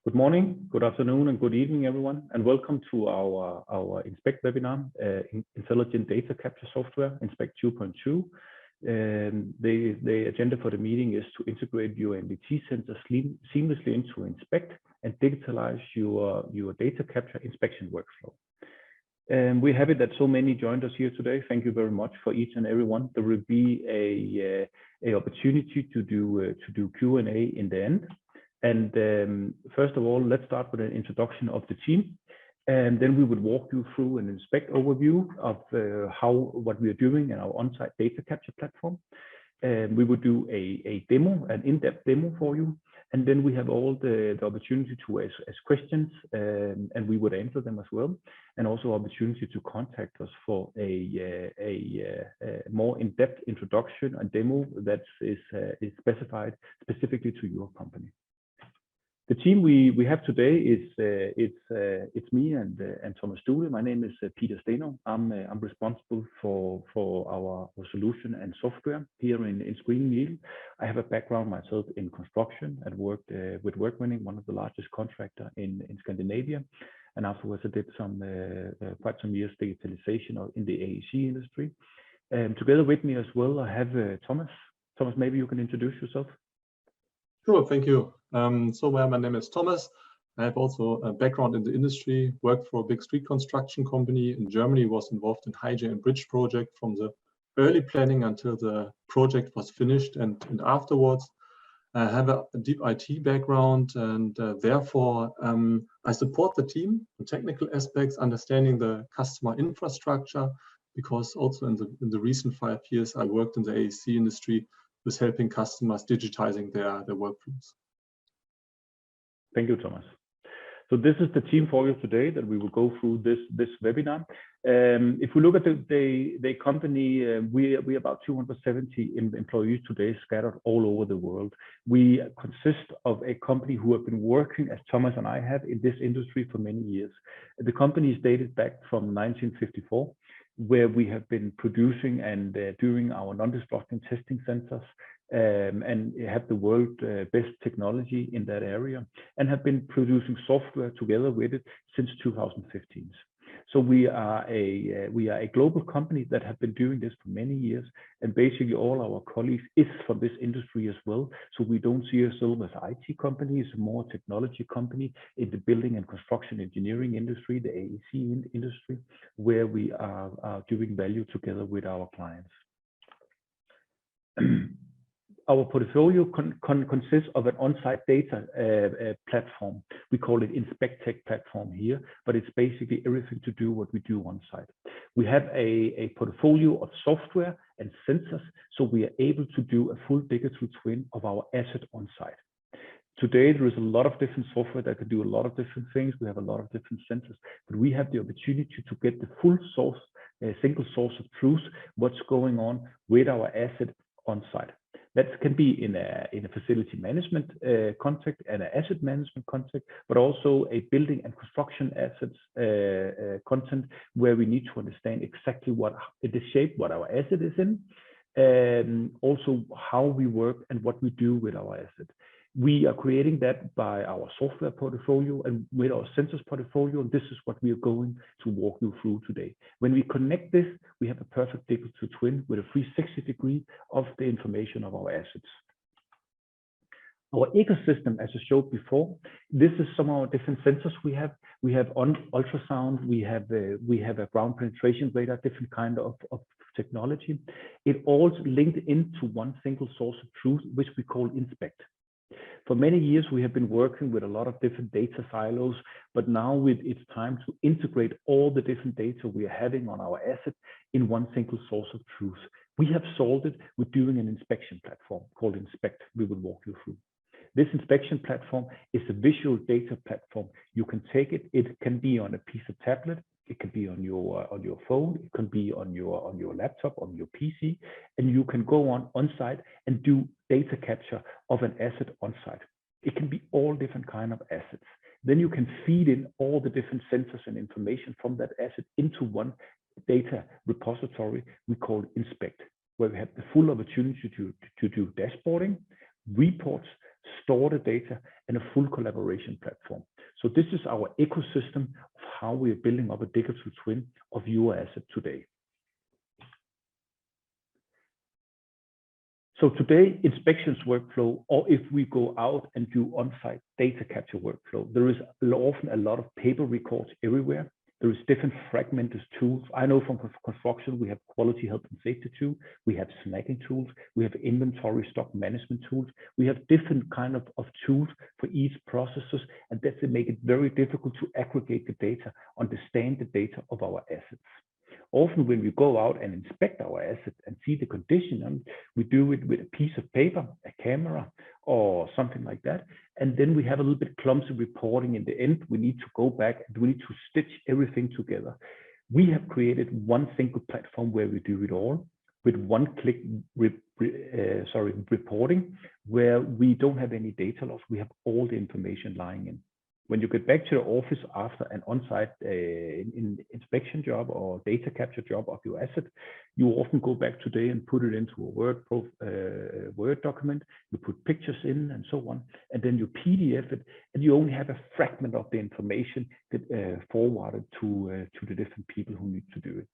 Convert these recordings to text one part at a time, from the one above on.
Good morning, good afternoon, and good evening, everyone, and welcome to our Inspect webinar, Intelligent Data Capture Software, Inspect 2.2. The agenda for the meeting is to integrate your NDT sensors seamlessly into Inspect and digitalize your data capture inspection workflow. We're happy that so many joined us here today. Thank you very much for each and every one. There will be a opportunity to do Q&A in the end. And first of all, let's start with an introduction of the team, and then we would walk you through an Inspect overview of what we are doing in our on-site data capture platform. We would do a demo, an in-depth demo for you, and then we have all the opportunity to ask questions, and we would answer them as well, and also opportunity to contact us for a more in-depth introduction and demo that is specified specifically to your company. The team we have today is it's me and Thomas Dule. My name is Peter Steno. I'm responsible for our solution and software here in Screening Eagle. I have a background myself in construction and worked with Workmanning, one of the largest contractor in Scandinavia, and afterwards I did quite some years digitalization in the AEC industry. Together with me as well, I have Thomas. Thomas, maybe you can introduce yourself. Sure, thank you. My name is Thomas. I have also a background in the industry, worked for a big street construction company in Germany, was involved in highway and bridge project from the early planning until the project was finished and afterwards. I have a deep IT background, and therefore I support the team on technical aspects, understanding the customer infrastructure, because also in the recent 5 years I worked in the AEC industry with helping customers digitizing their workflows. Thank you, Thomas. So this is the team for you today that we will go through this webinar. If we look at the company, we about 270 employees today scattered all over the world. We consist of a company who have been working, as Thomas and I have, in this industry for many years. The company is dated back from 1954. Where we have been producing and doing our non-destructive testing sensors and have the world best technology in that area, and have been producing software together with it since 2015. So we are a global company that have been doing this for many years, and basically all our colleagues is from this industry as well. So we don't see ourselves as IT company, it's a more technology company in the building and construction engineering industry, the AEC industry, where we are doing value together with our clients. Our portfolio consists of an on-site data platform. We call it Inspect Tech platform here, but it's basically everything to do what we do on-site. We have a portfolio of software and sensors, so we are able to do a full digital twin of our asset on-site. Today, there is a lot of different software that can do a lot of different things. We have a lot of different sensors, but we have the opportunity to get the full source, a single source of truth, what's going on with our asset on-site. That can be in a facility management context and an asset management context, but also a building and construction assets content where we need to understand exactly what the shape, what our asset is in, and also how we work and what we do with our asset. We are creating that by our software portfolio and with our sensors portfolio, and this is what we are going to walk you through today. When we connect this, we have a perfect digital twin with a 360-degree of the information of our assets. Our ecosystem, as I showed before, this is some of our different sensors we have. We have ultrasound, we have a ground penetration radar, different kind of technology. It all linked into one single source of truth, which we call Inspect. For many years, we have been working with a lot of different data silos, but now it's time to integrate all the different data we are having on our asset in one single source of truth. We have solved it with doing an inspection platform called Inspect. We will walk you through. This inspection platform is a visual data platform. You can take it. It can be on a piece of tablet. It can be on your phone. It can be on your laptop, on your PC, and you can go on-site and do data capture of an asset on-site. It can be all different kind of assets. Then you can feed in all the different sensors and information from that asset into one data repository we call Inspect, where we have the full opportunity to do dashboarding, reports, store the data, and a full collaboration platform. So this is our ecosystem of how we are building up a digital twin of your asset today. So today, inspections workflow, or if we go out and do on-site data capture workflow, there is often a lot of paper records everywhere. There is different fragmented tools. I know from construction, we have quality health and safety tools. We have snagging tools. We have inventory stock management tools. We have different kind of tools for each processes, and that make it very difficult to aggregate the data, understand the data of our assets. Often when we go out and inspect our assets and see the condition, we do it with a piece of paper, a camera, or something like that. And then we have a little bit clumsy reporting in the end. We need to go back and we need to stitch everything together. We have created one single platform where we do it all with one-click reporting, where we don't have any data loss. We have all the information lying in. When you get back to the office after an on-site inspection job or data capture job of your asset, you often go back today and put it into a Word document. You put pictures in and so on, and then you PDF it, and you only have a fragment of the information that forwarded to the different people who need to do it.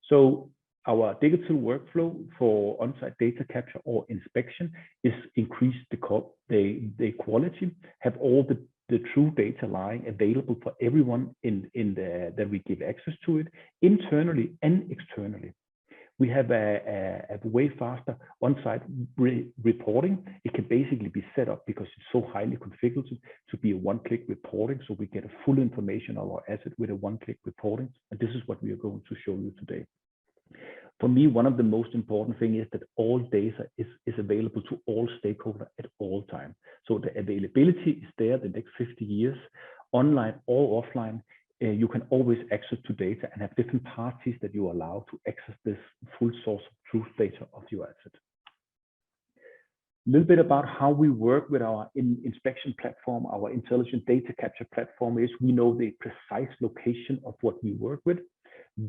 So our digital workflow for on-site data capture or inspection is increase the quality, have all the true data lying available for everyone that we give access to it, internally and externally. We have a way faster on-site reporting. It can basically be set up because it's so highly configured to be a one-click reporting. So we get a full information of our asset with a one-click reporting. And this is what we are going to show you today. For me, one of the most important things is that all data is available to all stakeholders at all times. So the availability is there the next 50 years, online or offline. You can always access to data and have different parties that you allow to access this full source of truth data of your asset. A little bit about how we work with our inspection platform, our intelligent data capture platform is we know the precise location of what we work with.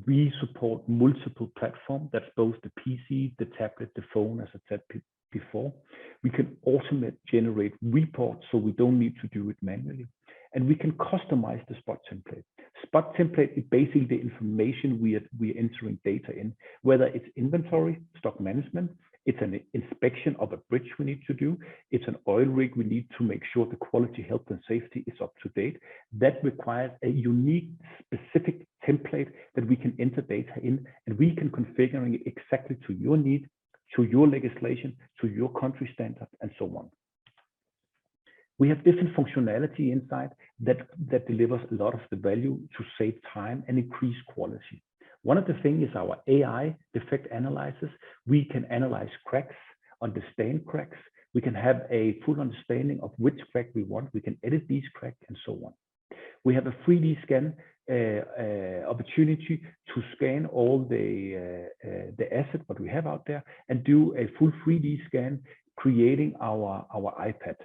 We support multiple platforms. That's both the PC, the tablet, the phone, as I said before. We can automate, generate reports, so we don't need to do it manually. And we can customize the spot template. Spot template is basically the information we are entering data in, whether it's inventory, stock management, it's an inspection of a bridge we need to do, it's an oil rig we need to make sure the quality, health, and safety is up to date. That requires a unique, specific template that we can enter data in, and we can configure it exactly to your need, to your legislation, to your country standard, and so on. We have different functionality inside that delivers a lot of the value to save time and increase quality. One of the things is our AI defect analysis. We can analyze cracks, understand cracks. We can have a full understanding of which crack we want. We can edit these cracks and so on. We have a 3D scan opportunity to scan all the asset what we have out there and do a full 3D scan, creating our iPad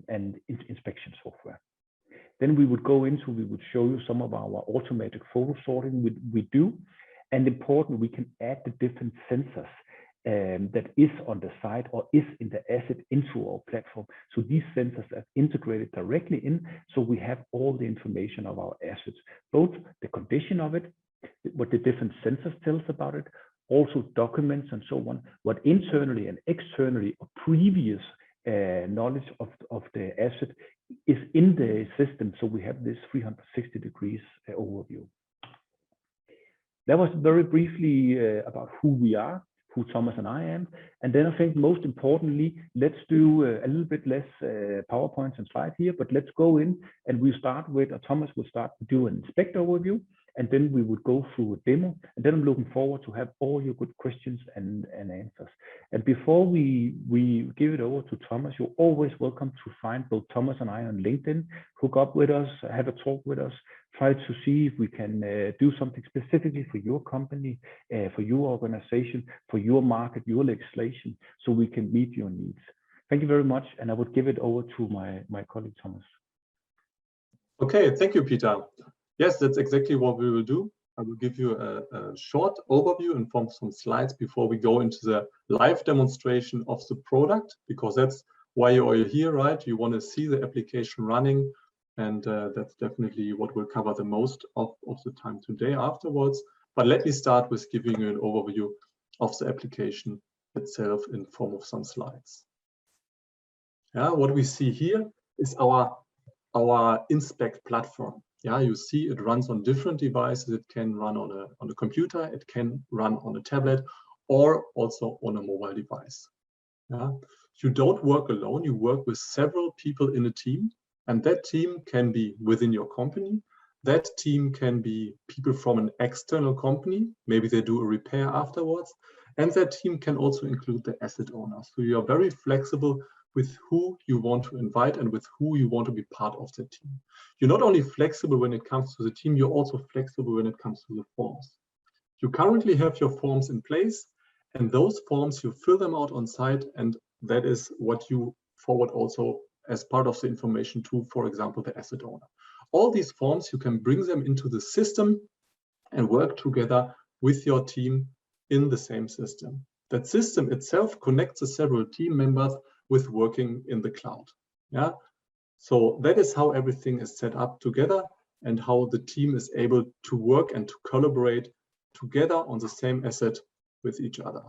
and inspection software. Then we would show you some of our automatic photo sorting we do. And important, we can add the different sensors that is on the site or is in the asset into our platform. So these sensors are integrated directly in, so we have all the information of our assets, both the condition of it, what the different sensors tell us about it, also documents and so on, what internally and externally or previous knowledge of the asset is in the system. So we have this 360 degrees overview. That was very briefly about who we are, who Thomas and I am. And then I think most importantly, let's do a little bit less PowerPoints and slides here, but let's go in and we start with, Thomas will start to do an inspect overview. And then we would go through a demo. And then I'm looking forward to have all your good questions and answers. And before we give it over to Thomas, you're always welcome to find both Thomas and I on LinkedIn, hook up with us, have a talk with us, try to see if we can do something specifically for your company, for your organization, for your market, your legislation, so we can meet your needs. Thank you very much. And I would give it over to my colleague, Thomas. Okay, thank you, Peter. Yes, that's exactly what we will do. I will give you a short overview and from some slides before we go into the live demonstration of the product, because that's why you're here, right? You want to see the application running, and that's definitely what we'll cover the most of the time today afterwards. But let me start with giving you an overview of the application itself in form of some slides. Yeah, what we see here is our Inspect platform. Yeah, you see it runs on different devices. It can run on a computer, it can run on a tablet, or also on a mobile device. Yeah, you don't work alone. You work with several people in a team, and that team can be within your company. That team can be people from an external company. Maybe they do a repair afterwards. And that team can also include the asset owner. So you are very flexible with who you want to invite and with who you want to be part of the team. You're not only flexible when it comes to the team, you're also flexible when it comes to the forms. You currently have your forms in place, and those forms, you fill them out on site, and that is what you forward also as part of the information to, for example, the asset owner. All these forms, you can bring them into the system and work together with your team in the same system. That system itself connects the several team members with working in the cloud. Yeah, so that is how everything is set up together and how the team is able to work and to collaborate together on the same asset with each other.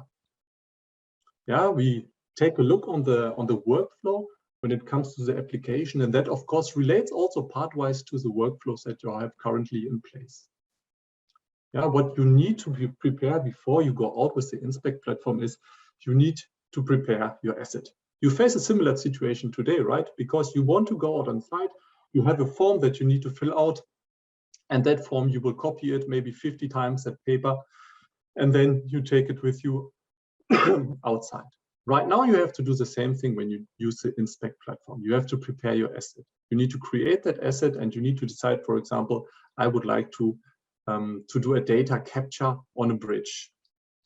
Yeah, we take a look on the workflow when it comes to the application, and that of course relates also partwise to the workflows that you have currently in place. Yeah, what you need to be prepared before you go out with the Inspect platform is you need to prepare your asset. You face a similar situation today, right? Because you want to go out on site, you have a form that you need to fill out, and that form you will copy it maybe 50 times, that paper, and then you take it with you outside. Right now, you have to do the same thing when you use the Inspect platform. You have to prepare your asset. You need to create that asset, and you need to decide, for example, I would like to do a data capture on a bridge.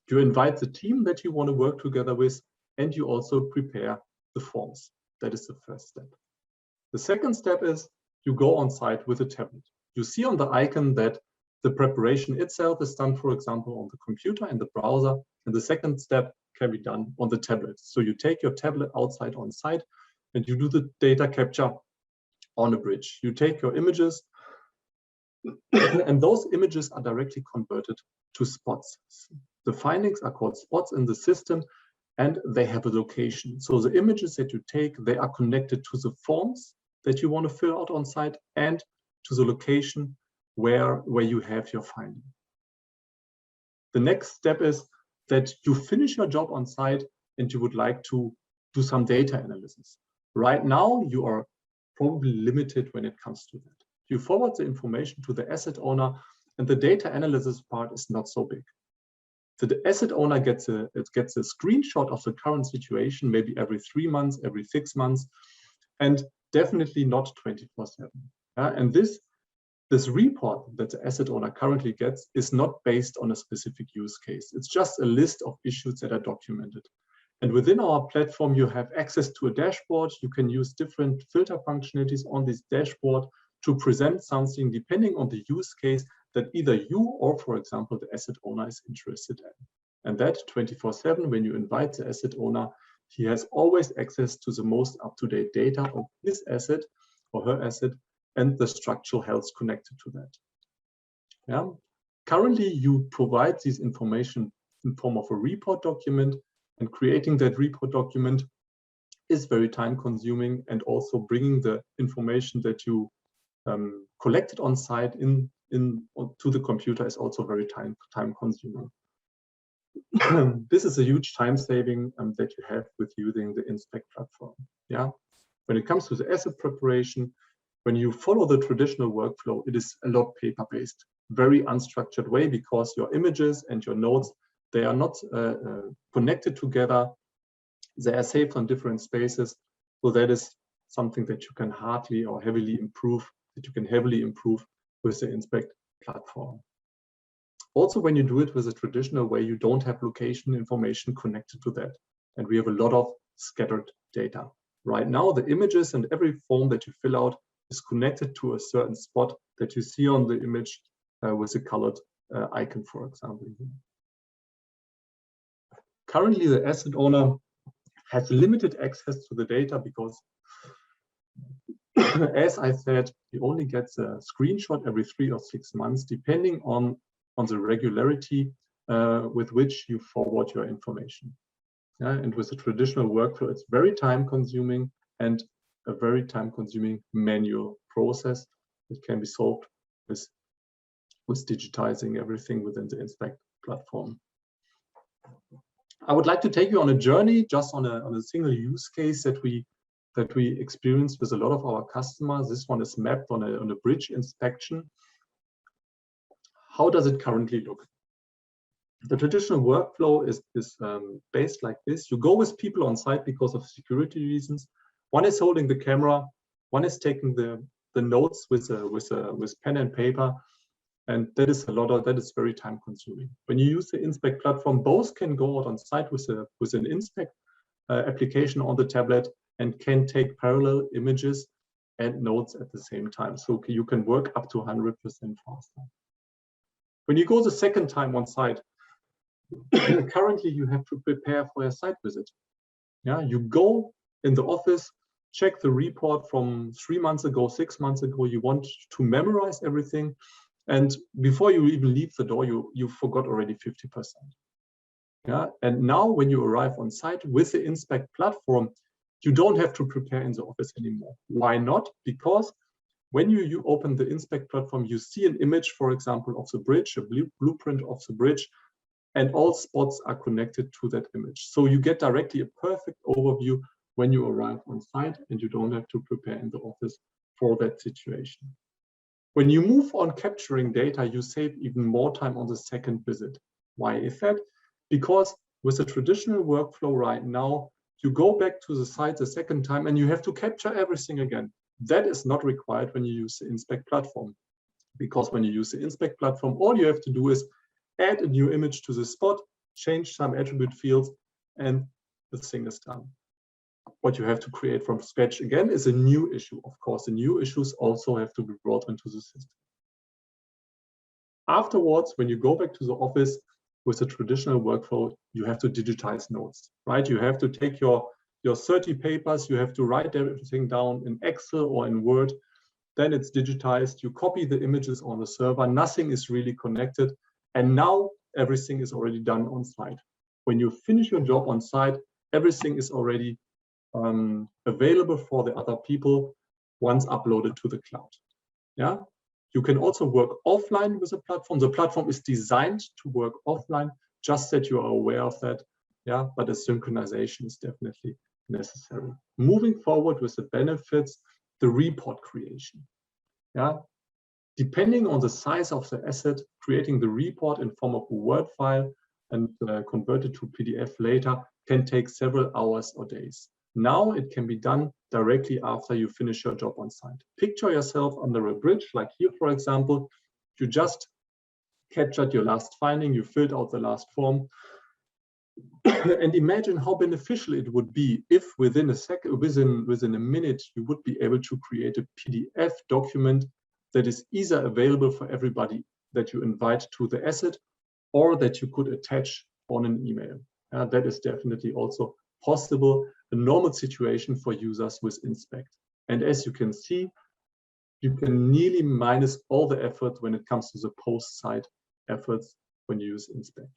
You invite the team that you want to work together with, and you also prepare the forms. That is the first step. The second step is you go on site with a tablet. You see on the icon that the preparation itself is done, for example, on the computer and the browser, and the second step can be done on the tablet. So you take your tablet outside on site and you do the data capture on a bridge. You take your images and those images are directly converted to spots. The findings are called spots in the system, and they have a location. So the images that you take, they are connected to the forms that you want to fill out on site and to the location where you have your finding. The next step is that you finish your job on site and you would like to do some data analysis. Right now, you are probably limited when it comes to that. You forward the information to the asset owner, and the data analysis part is not so big. So the asset owner gets a screenshot of the current situation, maybe every 3 months, every 6 months, and definitely not 24/7. And this report that the asset owner currently gets is not based on a specific use case. It's just a list of issues that are documented. And within our platform, you have access to a dashboard. You can use different filter functionalities on this dashboard to present something depending on the use case that either you or, for example, the asset owner is interested in. And that 24/7, when you invite the asset owner, he has always access to the most up-to-date data of his asset or her asset and the structural health connected to that. Yeah. Currently, you provide this information in form of a report document, and creating that report document is very time-consuming, and also bringing the information that you collected on site to the computer is also very time-consuming. This is a huge time saving that you have with using the Inspect platform. Yeah. When it comes to the asset preparation, when you follow the traditional workflow, it is a lot paper-based, very unstructured way, because your images and your notes, they are not connected together. They are saved on different spaces. So that is something that you can heavily improve with the Inspect platform. Also, when you do it with a traditional way, you don't have location information connected to that. And we have a lot of scattered data. Right now, the images and every form that you fill out is connected to a certain spot that you see on the image with a colored icon, for example. Currently, the asset owner has limited access to the data because, as I said, he only gets a screenshot every 3 or 6 months, depending on the regularity with which you forward your information. Yeah, and with a traditional workflow, it's very time-consuming and a very time-consuming manual process that can be solved with digitizing everything within the Inspect platform. I would like to take you on a journey just on a single use case that we experience with a lot of our customers. This one is mapped on a bridge inspection. How does it currently look? The traditional workflow is based like this. You go with people on site because of security reasons. One is holding the camera, one is taking the notes with pen and paper, and that is very time consuming. When you use the Inspect platform, both can go out on site with an Inspect application on the tablet and can take parallel images and notes at the same time. So you can work up to 100% faster. When you go the second time on site, currently you have to prepare for a site visit. Yeah, you go in the office, check the report from 3 months ago, 6 months ago. You want to memorize everything, and before you even leave the door, you forgot already 50%. Yeah, and now when you arrive on site with the Inspect platform, you don't have to prepare in the office anymore. Why not? Because when you open the Inspect platform, you see an image, for example, of the bridge, a blueprint of the bridge, and all spots are connected to that image. So you get directly a perfect overview when you arrive on site, and you don't have to prepare in the office for that situation. When you move on capturing data, you save even more time on the second visit. Why is that? Because with the traditional workflow right now, you go back to the site the second time and you have to capture everything again. That is not required when you use the Inspect platform. Because when you use the Inspect platform, all you have to do is add a new image to the spot, change some attribute fields, and the thing is done. What you have to create from scratch again is a new issue. Of course, the new issues also have to be brought into the system. Afterwards, when you go back to the office with a traditional workflow, you have to digitize notes, right? You have to take your 30 papers, you have to write everything down in Excel or in Word. Then it's digitized, you copy the images on the server, nothing is really connected, and now everything is already done on site. When you finish your job on site, everything is already available for the other people once uploaded to the cloud. Yeah, you can also work offline with the platform. The platform is designed to work offline, just that you are aware of that. Yeah, but a synchronization is definitely necessary. Moving forward with the benefits, the report creation. Yeah, depending on the size of the asset, creating the report in form of a Word file and convert it to PDF later can take several hours or days. Now it can be done directly after you finish your job on site. Picture yourself under a bridge, like here, for example. You just captured your last finding, you filled out the last form, and imagine how beneficial it would be if within a minute, you would be able to create a PDF document that is either available for everybody that you invite to the asset, or that you could attach on an email. That is definitely also possible, a normal situation for users with Inspect. And as you can see, you can nearly minus all the effort when it comes to the post-site efforts when you use Inspect.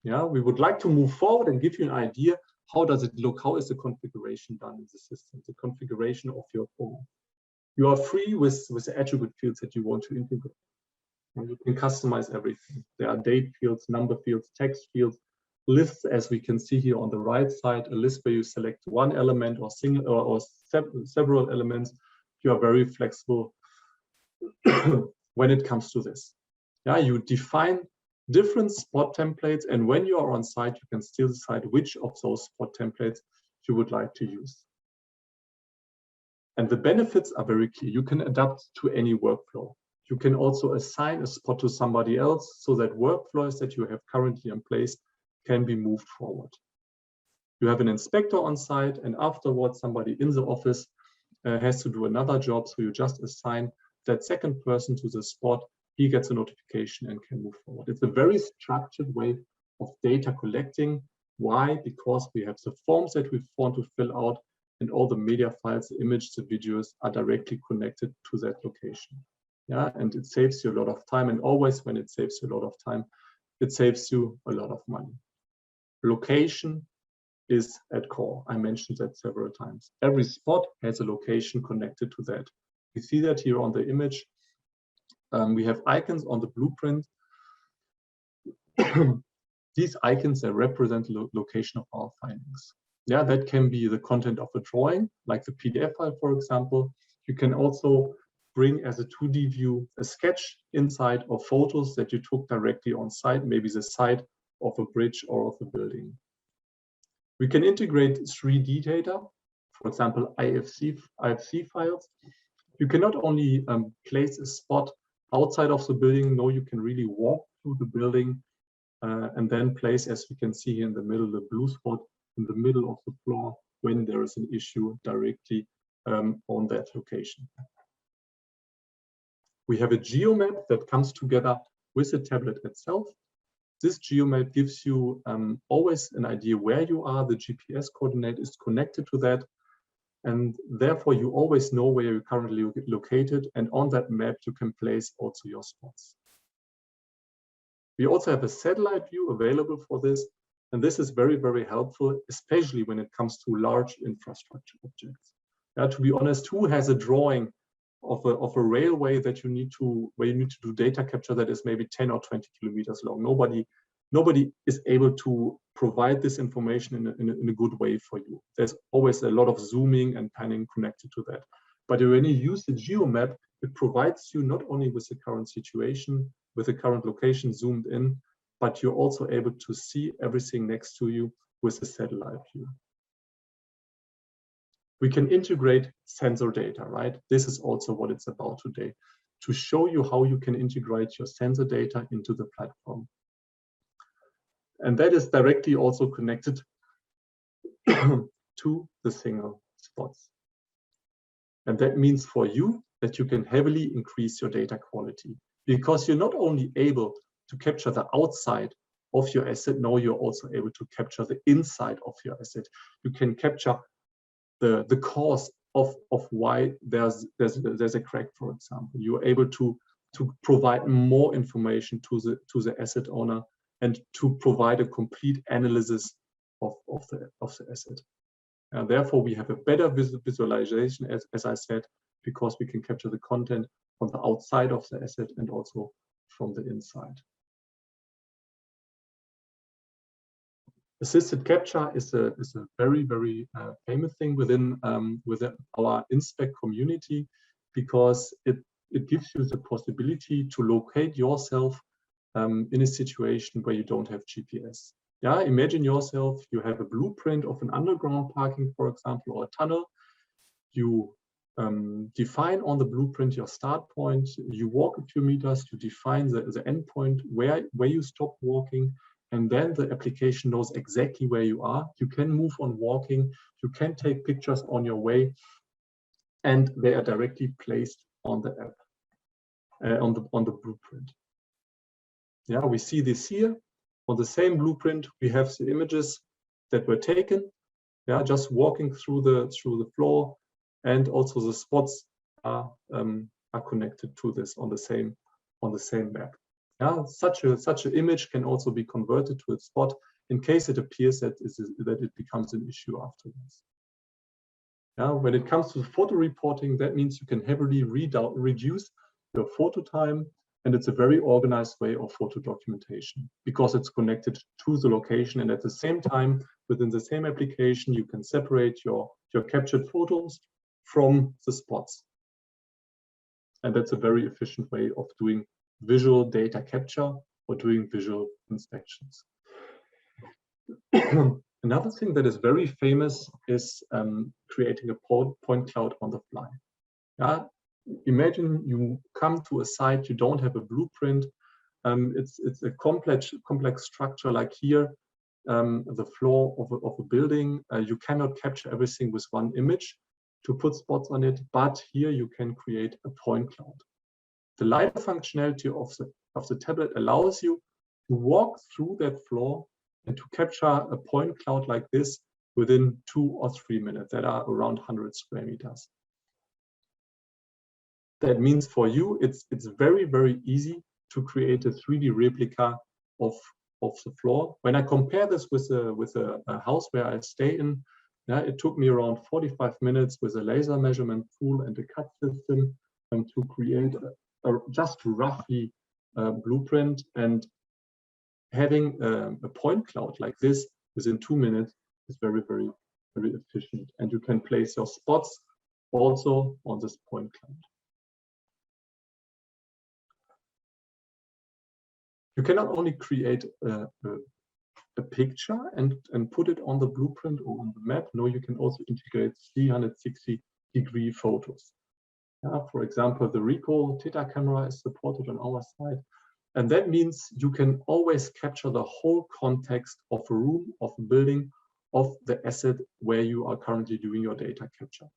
Yeah, we would like to move forward and give you an idea. How does it look? How is the configuration done in the system? The configuration of your form. You are free with the attribute fields that you want to integrate. And you can customize everything. There are date fields, number fields, text fields, lists, as we can see here on the right side, a list where you select one element or several elements. You are very flexible when it comes to this. Yeah, you define different spot templates, and when you are on site, you can still decide which of those spot templates you would like to use. And the benefits are very clear. You can adapt to any workflow. You can also assign a spot to somebody else so that workflows that you have currently in place can be moved forward. You have an inspector on site, and afterwards somebody in the office has to do another job. So you just assign that second person to the spot. He gets a notification and can move forward. It's a very structured way of data collecting Why? Because we have the forms that we want to fill out, and all the media files, the image, the videos are directly connected to that location. Yeah, and it saves you a lot of time. And always when it saves you a lot of time, it saves you a lot of money. Location is at core. I mentioned that several times. Every spot has a location connected to that. We see that here on the image. We have icons on the blueprint. These icons, they represent the location of our findings. Yeah, that can be the content of a drawing, like the PDF file, for example. You can also bring as a 2D view a sketch inside of photos that you took directly on site, maybe the side of a bridge or of a building. We can integrate 3D data, for example, IFC files. You can not only place a spot outside of the building, no, you can really walk through the building and then place, as we can see here in the middle, the blue spot in the middle of the floor when there is an issue directly on that location. We have a geomap that comes together with the tablet itself. This geomap gives you always an idea where you are. The GPS coordinate is connected to that. And therefore, you always know where you're currently located. And on that map, you can place also your spots. We also have a satellite view available for this. And this is very, very helpful, especially when it comes to large infrastructure objects. To be honest, who has a drawing of a railway that you need to, where you need to do data capture that is maybe 10 or 20 kilometers long? Nobody is able to provide this information in a good way for you. There's always a lot of zooming and panning connected to that. But when you use the geomap, it provides you not only with the current situation, with the current location zoomed in, but you're also able to see everything next to you with the satellite view. We can integrate sensor data, right? This is also what it's about today, to show you how you can integrate your sensor data into the platform. And that is directly also connected to the single spots. And that means for you that you can heavily increase your data quality, because you're not only able to capture the outside of your asset, now you're also able to capture the inside of your asset. You can capture the cause of why there's a crack, for example. You're able to provide more information to the asset owner and to provide a complete analysis of the asset. And therefore, we have a better visualization, as I said, because we can capture the content on the outside of the asset and also from the inside. Assisted capture is a very, very famous thing within our inspect community, because it gives you the possibility to locate yourself in a situation where you don't have GPS. Yeah, imagine yourself, you have a blueprint of an underground parking, for example, or a tunnel. You define on the blueprint your start point, you walk a few meters, you define the end point where you stop walking, and then the application knows exactly where you are. You can move on walking, you can take pictures on your way, and they are directly placed on the app, on the blueprint. Yeah, we see this here. On the same blueprint, we have the images that were taken. Yeah, just walking through the floor, and also the spots are connected to this on the same map. Yeah, such an image can also be converted to a spot in case it appears that it becomes an issue afterwards. Yeah, when it comes to photo reporting, that means you can heavily reduce your photo time, and it's a very organized way of photo documentation because it's connected to the location, and at the same time, within the same application, you can separate your captured photos from the spots. And that's a very efficient way of doing visual data capture or doing visual inspections. Another thing that is very famous is creating a point cloud on the fly. Yeah? Imagine you come to a site, you don't have a blueprint. It's a complex structure like here, the floor of a building. You cannot capture everything with one image to put spots on it, but here you can create a point cloud. The LiDAR functionality of the tablet allows you to walk through that floor and to capture a point cloud like this within 2 or 3 minutes, that are around 100 square meters. That means for you, it's very, very easy to create a 3D replica of the floor. When I compare this with a house where I stay in, it took me around 45 minutes with a laser measurement tool and a cut system to create a just roughly blueprint. And having a point cloud like this within 2 minutes is very, very, very efficient. And you can place your spots also on this point cloud. You cannot only create a picture and put it on the blueprint or on the map. No, you can also integrate 360-degree photos. For example, the Ricoh Theta camera is supported on our side. And that means you can always capture the whole context of a room, of a building, of the asset where you are currently doing your data capture.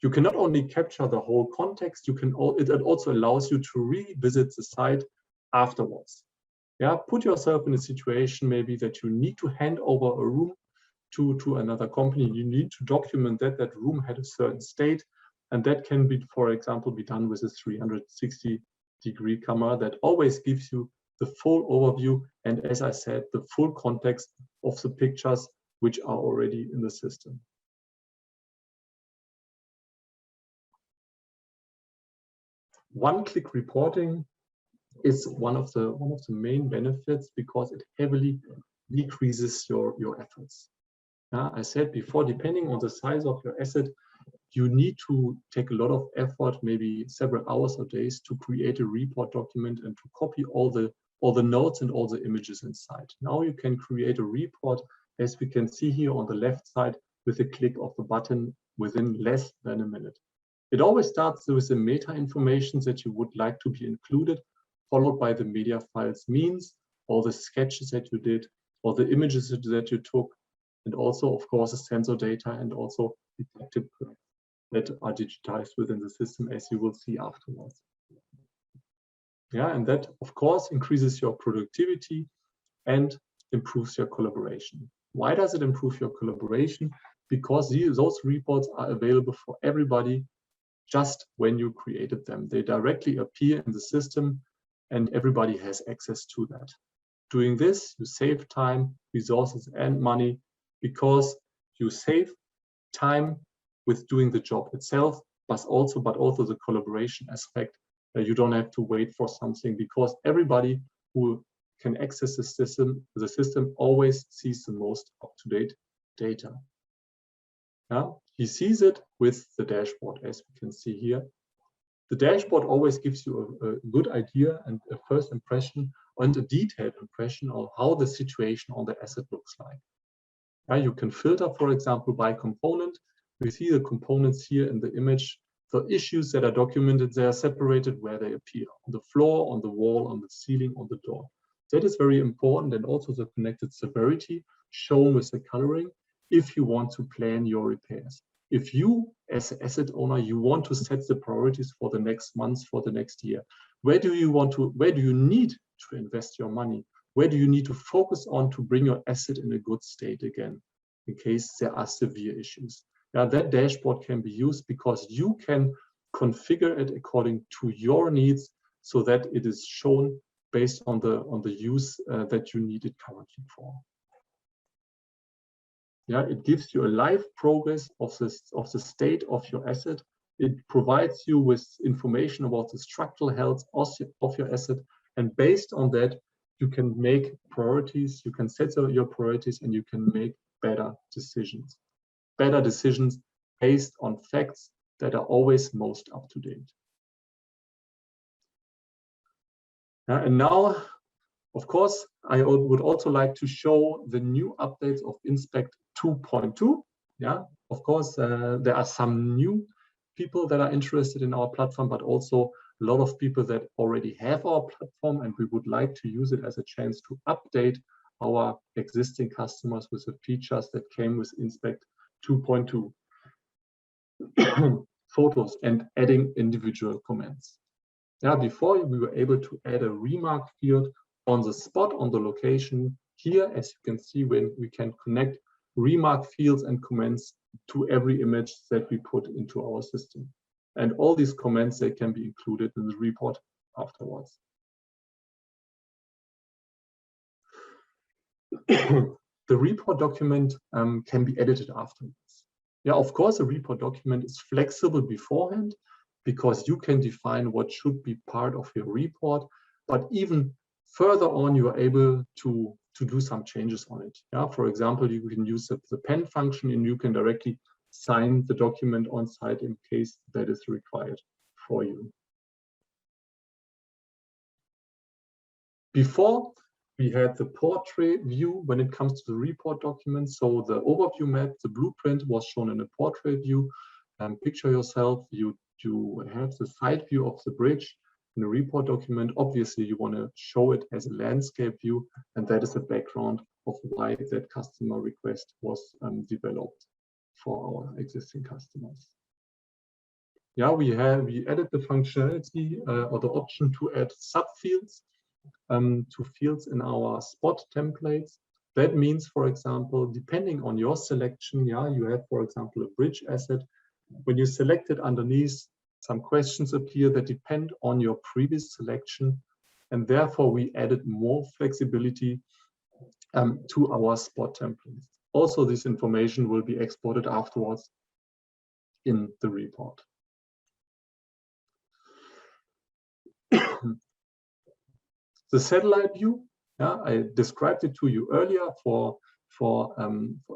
You can not only capture the whole context, it also allows you to revisit the site afterwards. Put yourself in a situation maybe that you need to hand over a room to another company. You need to document that that room had a certain state, and that can be, for example, be done with a 360-degree camera that always gives you the full overview and, as I said, the full context of the pictures which are already in the system. One-click reporting is one of the main benefits because it heavily decreases your efforts. I said before, depending on the size of your asset, you need to take a lot of effort, maybe several hours or days, to create a report document and to copy all the notes and all the images inside. Now you can create a report, as we can see here on the left side, with a click of the button within less than a minute. It always starts with the meta information that you would like to be included, followed by the media files, means all the sketches that you did, all the images that you took, and also, of course, the sensor data and also detected points that are digitized within the system, as you will see afterwards. And that, of course, increases your productivity and improves your collaboration. Why does it improve your collaboration? Because those reports are available for everybody just when you created them. They directly appear in the system and everybody has access to that. Doing this, you save time, resources, and money because you save time with doing the job itself, but also the collaboration aspect. You don't have to wait for something because everybody who can access the system always sees the most up-to-date data. He sees it with the dashboard, as we can see here. The dashboard always gives you a good idea and a first impression and a detailed impression of how the situation on the asset looks like. You can filter, for example, by component. We see the components here in the image. The issues that are documented, they are separated where they appear: on the floor, on the wall, on the ceiling, on the door. That is very important, and also the connected severity shown with the coloring if you want to plan your repairs. If you, as an asset owner, you want to set the priorities for the next month, for the next year, where do you need to invest your money? Where do you need to focus on to bring your asset in a good state again, in case there are severe issues? That dashboard can be used because you can configure it according to your needs so that it is shown based on the use that you need it currently for. It gives you a live progress of the state of your asset. It provides you with information about the structural health of your asset, and based on that, you can make priorities, you can set your priorities, and you can make better decisions. Better decisions based on facts that are always most up to date. And now, of course, I would also like to show the new updates of Inspect 2.2. Of course, there are some new people that are interested in our platform, but also a lot of people that already have our platform, and we would like to use it as a chance to update our existing customers with the features that came with Inspect 2.2. Photos and adding individual comments. Before we were able to add a remark field on the spot, on the location, Here, as you can see, when we can connect remark fields and comments to every image that we put into our system. And all these comments, they can be included in the report afterwards. The report document can be edited afterwards. Yeah, of course, a report document is flexible beforehand because you can define what should be part of your report, but even further on, you are able to do some changes on it. Yeah, for example, you can use the pen function and you can directly sign the document on site in case that is required for you. Before, we had the portrait view when it comes to the report document. So the overview map, the blueprint was shown in a portrait view. Picture yourself, you have the side view of the bridge in a report document. Obviously, you want to show it as a landscape view, and that is the background of why that customer request was developed for our existing customers. Yeah, we added the functionality or the option to add subfields to fields in our spot templates. That means, for example, depending on your selection, yeah, you have, for example, a bridge asset. When you select it underneath, some questions appear that depend on your previous selection, and therefore we added more flexibility to our spot templates. Also, this information will be exported afterwards in the report. The satellite view, yeah, I described it to you earlier for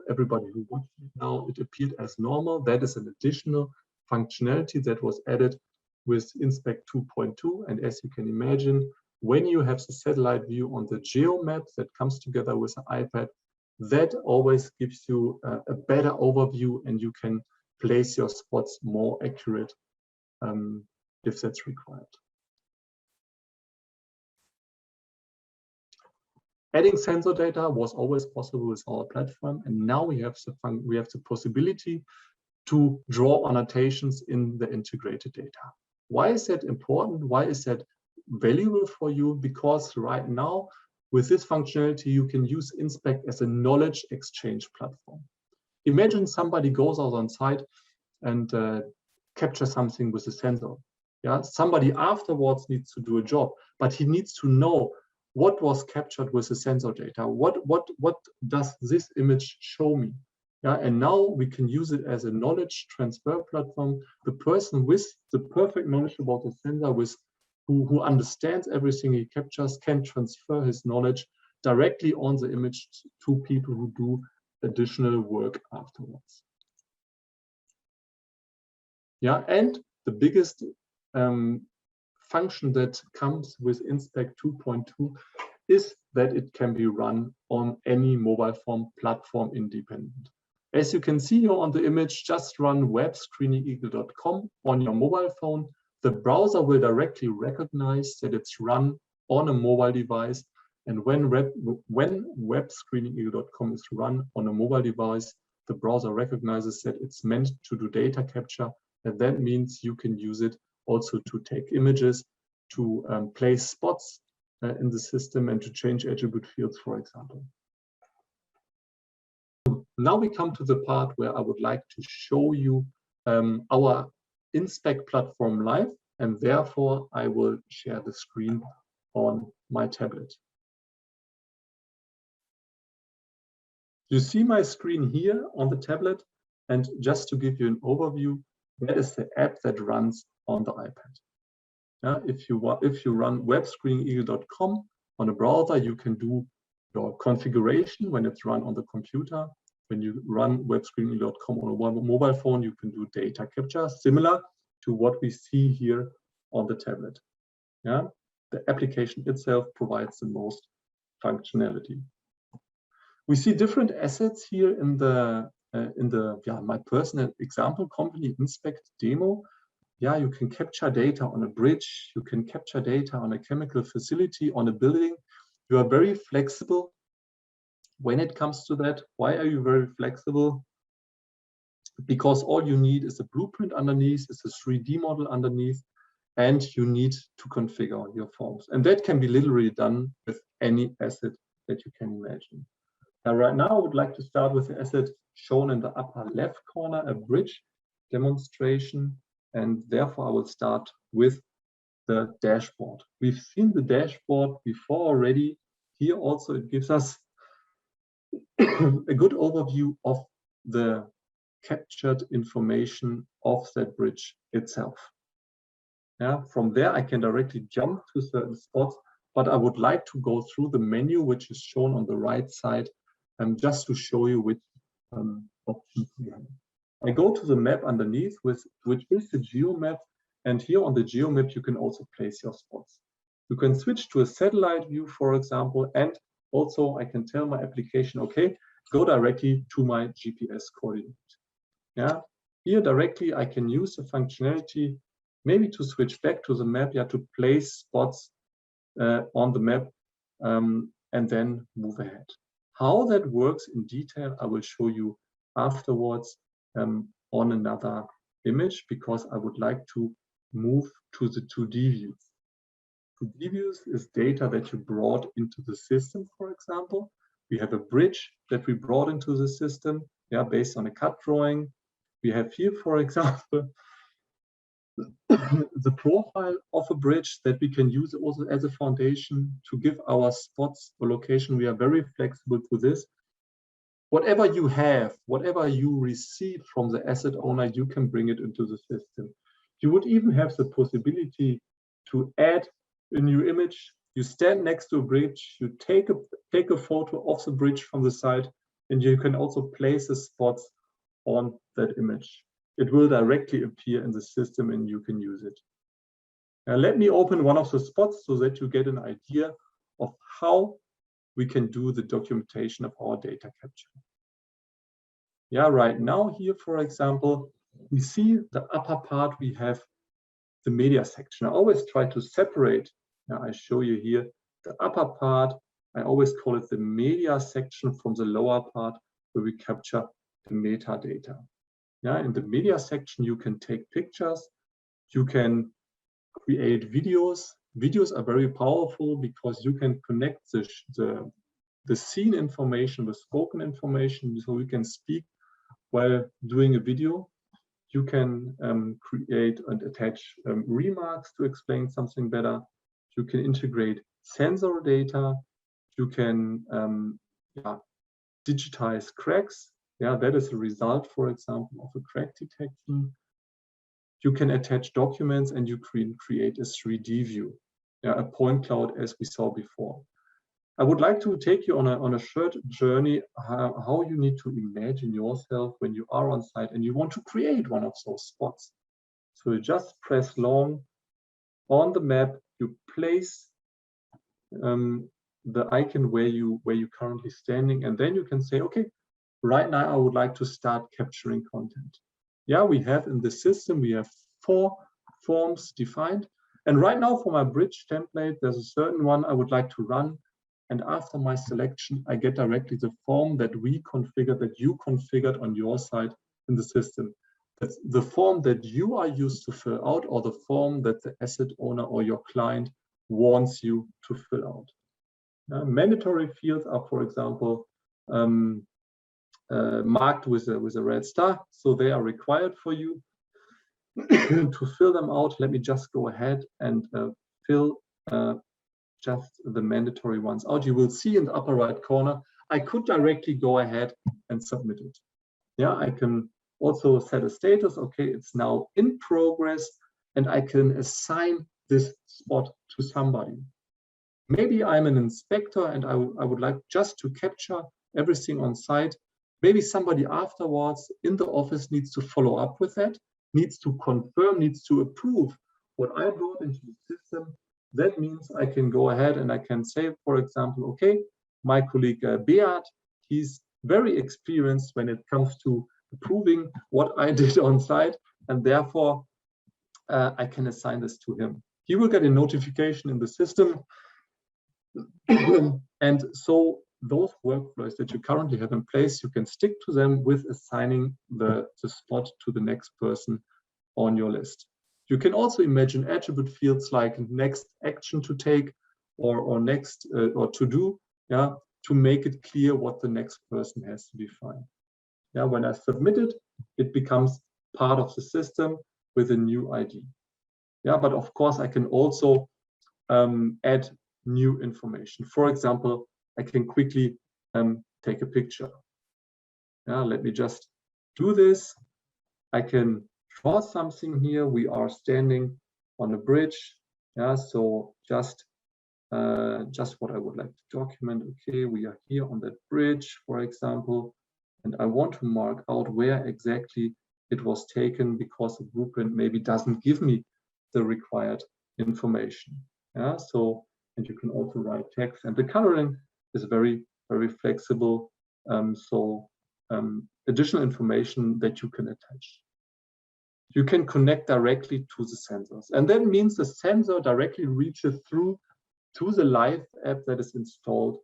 everybody who watched it now. It appeared as normal. That is an additional functionality that was added with Inspect 2.2. And as you can imagine, when you have the satellite view on the geo map that comes together with the iPad, that always gives you a better overview, and you can place your spots more accurate if that's required. Adding sensor data was always possible with our platform, and now we have the possibility to draw annotations in the integrated data. Why is that important? Why is that valuable for you? Because right now, with this functionality, you can use Inspect as a knowledge exchange platform. Imagine somebody goes out on site and captures something with a sensor. Yeah, somebody afterwards needs to do a job, but he needs to know what was captured with the sensor data. What does this image show me? Yeah, and now we can use it as a knowledge transfer platform. The person with the perfect knowledge about the sensor, who understands everything he captures, can transfer his knowledge directly on the image to people who do additional work afterwards. Yeah, and the biggest function that comes with Inspect 2.2 is that it can be run on any mobile phone platform independent. As you can see here on the image, just run web-screeningeagle.com on your mobile phone. The browser will directly recognize that it's run on a mobile device. And when web-screeningeagle.com is run on a mobile device, the browser recognizes that it's meant to do data capture. And that means you can use it also to take images, to place spots in the system, and to change attribute fields, for example. Now we come to the part where I would like to show you our Inspect platform live, and therefore I will share the screen on my tablet. You see my screen here on the tablet, and just to give you an overview, that is the app that runs on the iPad. Yeah, if you run web-screeningeagle.com on a browser, you can do your configuration when it's run on the computer. When you run web-screeningeagle.com on a mobile phone, you can do data capture, similar to what we see here on the tablet. Yeah, the application itself provides the most functionality. We see different assets here in the my personal example company Inspect demo. Yeah, you can capture data on a bridge, you can capture data on a chemical facility, on a building. You are very flexible when it comes to that. Why are you very flexible? Because all you need is a blueprint underneath, is a 3D model underneath, and you need to configure your forms. And that can be literally done with any asset that you can imagine. Now, right now, I would like to start with the asset shown in the upper left corner, a bridge demonstration, and therefore I will start with the dashboard. We've seen the dashboard before already. Here also it gives us a good overview of the captured information of that bridge itself. Yeah, from there I can directly jump to certain spots, but I would like to go through the menu which is shown on the right side, just to show you which options we have. I go to the map underneath, which is the geomap, and here on the geomap you can also place your spots. You can switch to a satellite view, for example, and also I can tell my application, okay, go directly to my GPS coordinate. Yeah, here directly I can use the functionality maybe to switch back to the map, yeah, to place spots on the map and then move ahead. How that works in detail, I will show you afterwards on another image, because I would like to move to the 2D views. 2D views is data that you brought into the system, for example. We have a bridge that we brought into the system, yeah, based on a cut drawing. We have here, for example, the profile of a bridge that we can use also as a foundation to give our spots or location. We are very flexible to this. Whatever you have, whatever you receive from the asset owner, you can bring it into the system. You would even have the possibility to add a new image. You stand next to a bridge, you take a photo of the bridge from the side, and you can also place the spots on that image. It will directly appear in the system and you can use it. Now let me open one of the spots so that you get an idea of how we can do the documentation of our data capture. Yeah, right now here, for example, we see the upper part, we have the media section. I always try to separate. Now I show you here the upper part. I always call it the media section from the lower part where we capture the metadata. Yeah, in the media section, you can take pictures, you can create videos. Videos are very powerful because you can connect the scene information with spoken information, so we can speak while doing a video. You can create and attach remarks to explain something better. You can integrate sensor data. You can digitize cracks. Yeah, that is a result, for example, of a crack detection. You can attach documents and you create a 3D view, yeah, a point cloud as we saw before. I would like to take you on a short journey how you need to imagine yourself when you are on site and you want to create one of those spots. So you just press long on the map, you place the icon where you're currently standing, and then you can say, okay, right now I would like to start capturing content. Yeah, we have in the system, we have 4 forms defined. And right now for my bridge template, there's a certain one I would like to run. And after my selection, I get directly the form that we configured, that you configured on your side in the system. That's the form that you are used to fill out, or the form that the asset owner or your client wants you to fill out. Mandatory fields are, for example, marked with a red star, so they are required for you to fill them out. Let me just go ahead and fill just the mandatory ones out. You will see in the upper right corner, I could directly go ahead and submit it. Yeah, I can also set a status. Okay, it's now in progress, and I can assign this spot to somebody. Maybe I'm an inspector and I would like just to capture everything on site. Maybe somebody afterwards in the office needs to follow up with that, needs to confirm, needs to approve what I brought into the system. That means I can go ahead and I can say, for example, okay, my colleague Beat, he's very experienced when it comes to approving what I did on site, and therefore I can assign this to him. He will get a notification in the system. And so those workflows that you currently have in place, you can stick to them with assigning the spot to the next person on your list. You can also imagine attribute fields like next action to take or next or to do, yeah, to make it clear what the next person has to define. Yeah, when I submit it, it becomes part of the system with a new ID. Yeah, but of course I can also add new information. For example, I can quickly take a picture. Yeah, let me just do this. I can draw something here. We are standing on a bridge. Yeah, so just what I would like to document. Okay, we are here on that bridge, for example, and I want to mark out where exactly it was taken because the blueprint maybe doesn't give me the required information. Yeah, so, and you can also write text, and the coloring is very, very flexible. Additional information that you can attach. You can connect directly to the sensors, and that means the sensor directly reaches through to the live app that is installed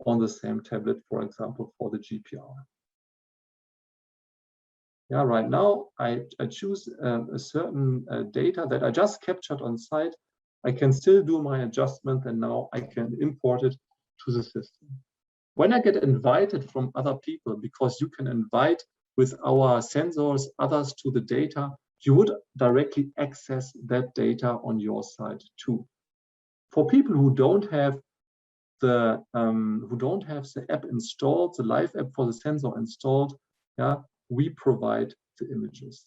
on the same tablet, for example, for the GPR. Yeah, right now I choose a certain data that I just captured on site. I can still do my adjustment, and now I can import it to the system. When I get invited from other people, because you can invite with our sensors others to the data, you would directly access that data on your side too. For people who don't have the app installed, the live app for the sensor installed, yeah, we provide the images.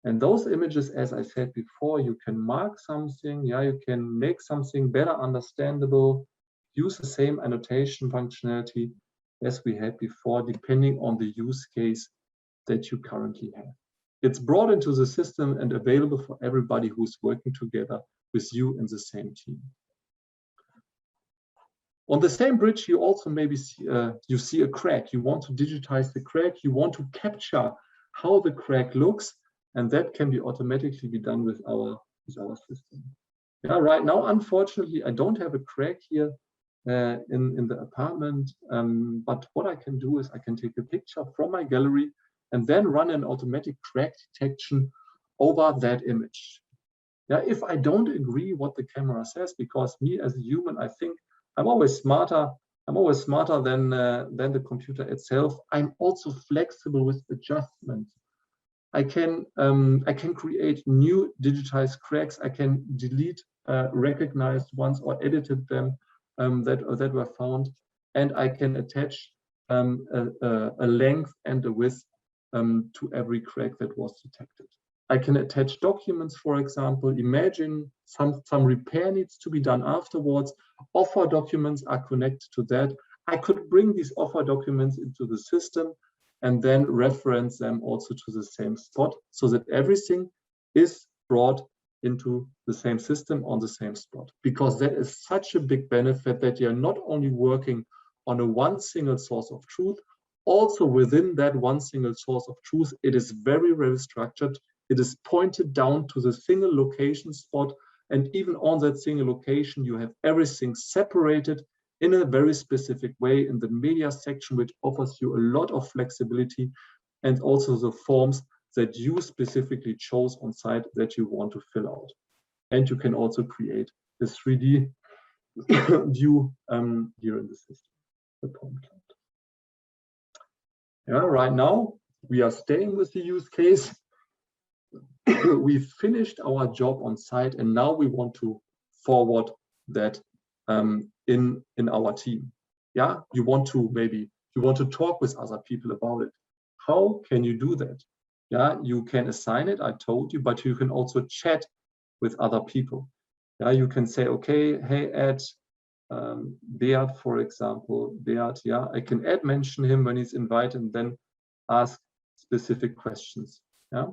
And those images, as I said before, you can mark something, yeah, you can make something better understandable, use the same annotation functionality as we had before, depending on the use case that you currently have. It's brought into the system and available for everybody who's working together with you in the same team. On the same bridge, you also maybe see, you see a crack. You want to digitize the crack. You want to capture how the crack looks, and that can be automatically be done with our system. Yeah, right now, unfortunately, I don't have a crack here in the apartment. But what I can do is I can take a picture from my gallery and then run an automatic crack detection over that image. Yeah, if I don't agree what the camera says, because me as a human, I think I'm always smarter than the computer itself. I'm also flexible with adjustments. I can create new digitized cracks. I can delete recognized ones or edited them that were found, and I can attach a length and a width to every crack that was detected. I can attach documents, for example. Imagine some repair needs to be done afterwards. Offer documents are connected to that. I could bring these offer documents into the system and then reference them also to the same spot, so that everything is brought into the same system on the same spot. Because that is such a big benefit that you're not only working on a one single source of truth, also within that one single source of truth, it is very, very structured. It is pointed down to the single location spot, and even on that single location, you have everything separated in a very specific way in the media section, which offers you a lot of flexibility, and also the forms that you specifically chose on site that you want to fill out. And you can also create a 3D view here in the system, the point cloud. Yeah, right now we are staying with the use case. We've finished our job on site, and now we want to forward that in our team. Yeah, you want to talk with other people about it. How can you do that? Yeah, you can assign it, I told you, but you can also chat with other people. Yeah, you can say, okay, hey, add Beat, for example. Beat, yeah, I can mention him when he's invited and then ask specific questions. Yeah.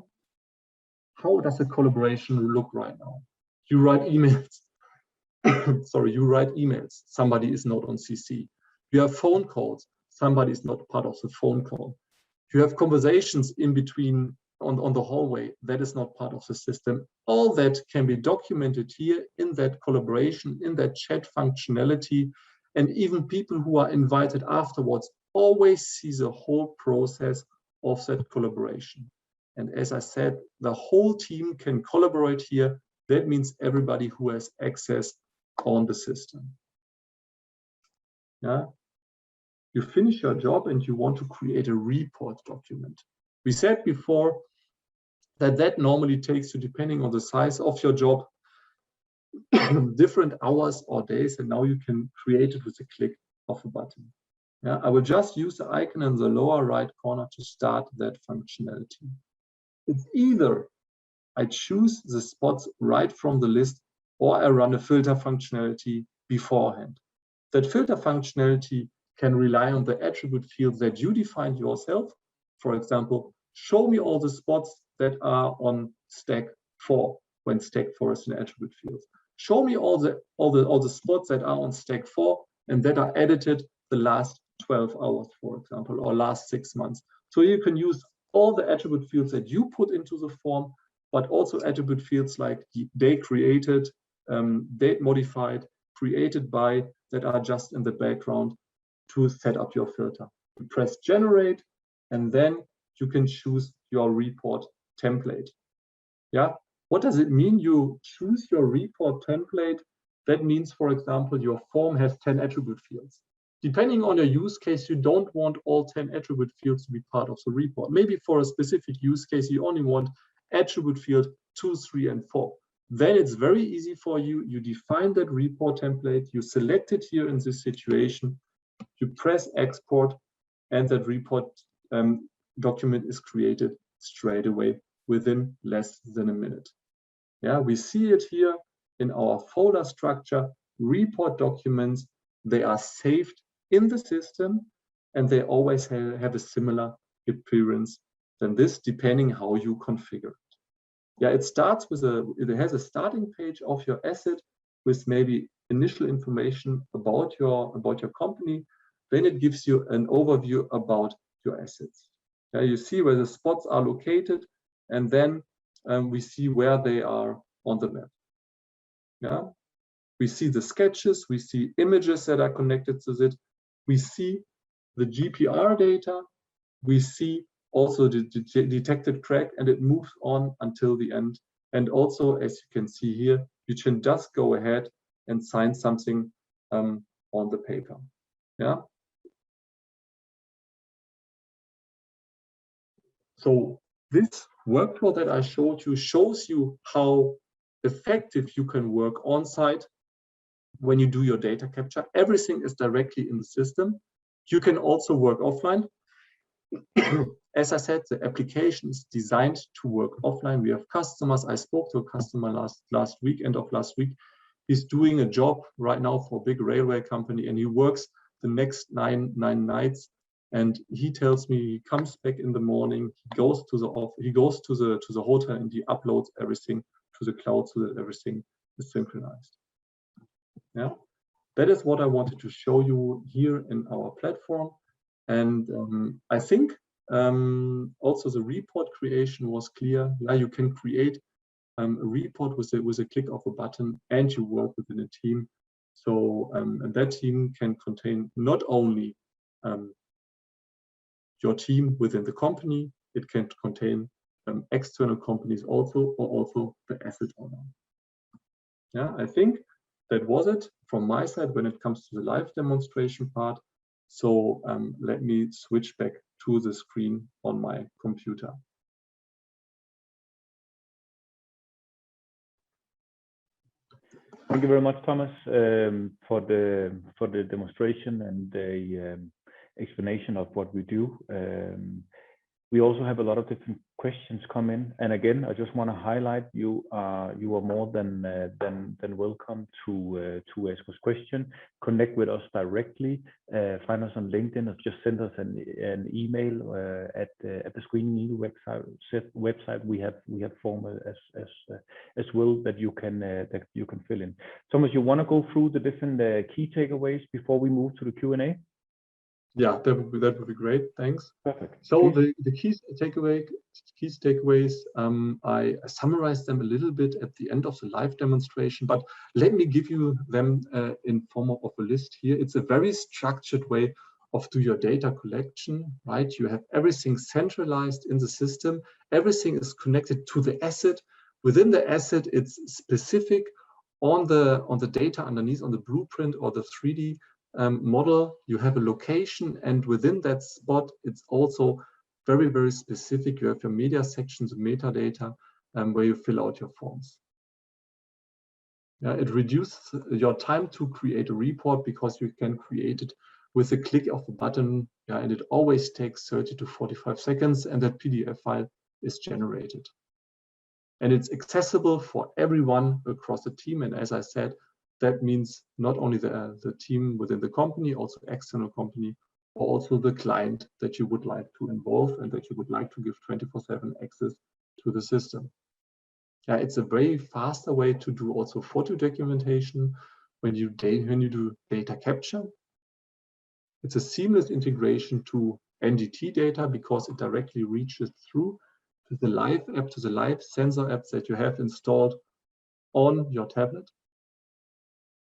How does a collaboration look right now? You write emails. Sorry, you write emails. Somebody is not on CC. You have phone calls. Somebody is not part of the phone call. You have conversations in between on the hallway. That is not part of the system. All that can be documented here in that collaboration, in that chat functionality. And even people who are invited afterwards always see the whole process of that collaboration. And as I said, the whole team can collaborate here. That means everybody who has access on the system. Yeah. you finish your job and you want to create a report document. We said before that normally takes you, depending on the size of your job, different hours or days, and now you can create it with a click of a button. Yeah, I will just use the icon in the lower right corner to start that functionality. It's either I choose the spots right from the list, or I run a filter functionality beforehand. That filter functionality can rely on the attribute fields that you defined yourself. For example, show me all the spots that are on stack 4 when stack 4 is an attribute field. Show me all the spots that are on stack 4 and that are edited the last 12 hours, for example, or last 6 months. So you can use all the attribute fields that you put into the form, but also attribute fields like date created, date modified, created by, that are just in the background to set up your filter. You press generate, and then you can choose your report template. Yeah, what does it mean you choose your report template? That means, for example, your form has 10 attribute fields. Depending on your use case, you don't want all 10 attribute fields to be part of the report. Maybe for a specific use case, you only want attribute field 2, 3, and 4. Then it's very easy for you. You define that report template, you select it here in this situation, you press export, and that report document is created straight away within less than a minute. Yeah, we see it here in our folder structure. Report documents, they are saved in the system, and they always have a similar appearance than this, depending how you configure it. Yeah, it starts with it has a starting page of your asset with maybe initial information about your company. Then it gives you an overview about your assets. Yeah, you see where the spots are located, and then we see where they are on the map. Yeah, we see the sketches, we see images that are connected to it, we see the GPR data, we see also the detected crack, and it moves on until the end. And also, as you can see here, you can just go ahead and sign something on the paper. Yeah. So this workflow that I showed you shows you how effective you can work on site when you do your data capture. Everything is directly in the system. You can also work offline. As I said, the application is designed to work offline. We have customers. I spoke to a customer last week, end of last week. He's doing a job right now for a big railway company, and he works the next nine nights. And he tells me he comes back in the morning, he goes to the hotel, and he uploads everything to the cloud so that everything is synchronized. Yeah, that is what I wanted to show you here in our platform. And I think also the report creation was clear. Yeah, you can create a report with a click of a button, and you work within a team. So and that team can contain not only your team within the company, it can contain external companies also, or also the asset owner. Yeah, I think that was it from my side when it comes to the live demonstration part. So let me switch back to the screen on my computer. Thank you very much, Thomas, for the demonstration and the explanation of what we do. We also have a lot of different questions come in, and again, I just want to highlight you are more than welcome to ask us questions. Connect with us directly. Find us on LinkedIn, or just send us an email at the Screening Eagle website. We have form as well that you can fill in. Thomas, you want to go through the different key takeaways before we move to the Q&A? Yeah, that would be great. Thanks. Perfect. So the key takeaways, I summarized them a little bit at the end of the live demonstration, but let me give you them in form of a list here. It's a very structured way of do your data collection, right? You have everything centralized in the system. Everything is connected to the asset. Within the asset, it's specific on the data underneath, on the blueprint or the 3D. model, you have a location, and within that spot, it's also very, very specific. You have your media sections, metadata, where you fill out your forms. Yeah, it reduces your time to create a report because you can create it with a click of a button. Yeah, and it always takes 30 to 45 seconds, and that PDF file is generated. And it's accessible for everyone across the team. And as I said, that means not only the team within the company, also external company, or also the client that you would like to involve and that you would like to give 24/7 access to the system. Yeah, it's a very faster way to do also photo documentation when you do data capture. It's a seamless integration to NDT data because it directly reaches through to the live app, to the live sensor apps that you have installed on your tablet.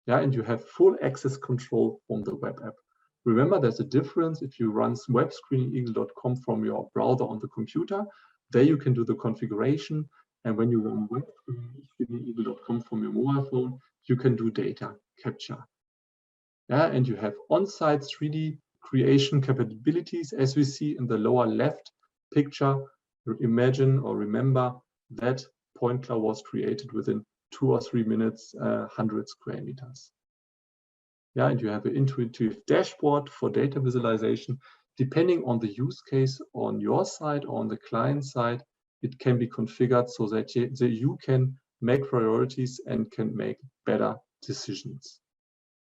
Yeah, and you have full access control from the web app. Remember, there's a difference if you run webscreeningeagle.com from your browser on the computer. There you can do the configuration. And when you run webscreeningeagle.com from your mobile phone, you can do data capture. Yeah, and you have on-site 3D creation capabilities, as we see in the lower left picture. Imagine or remember that point cloud was created within 2 or 3 minutes, 100 square meters. Yeah, and you have an intuitive dashboard for data visualization. Depending on the use case on your side or on the client side, it can be configured so that you can make priorities and can make better decisions.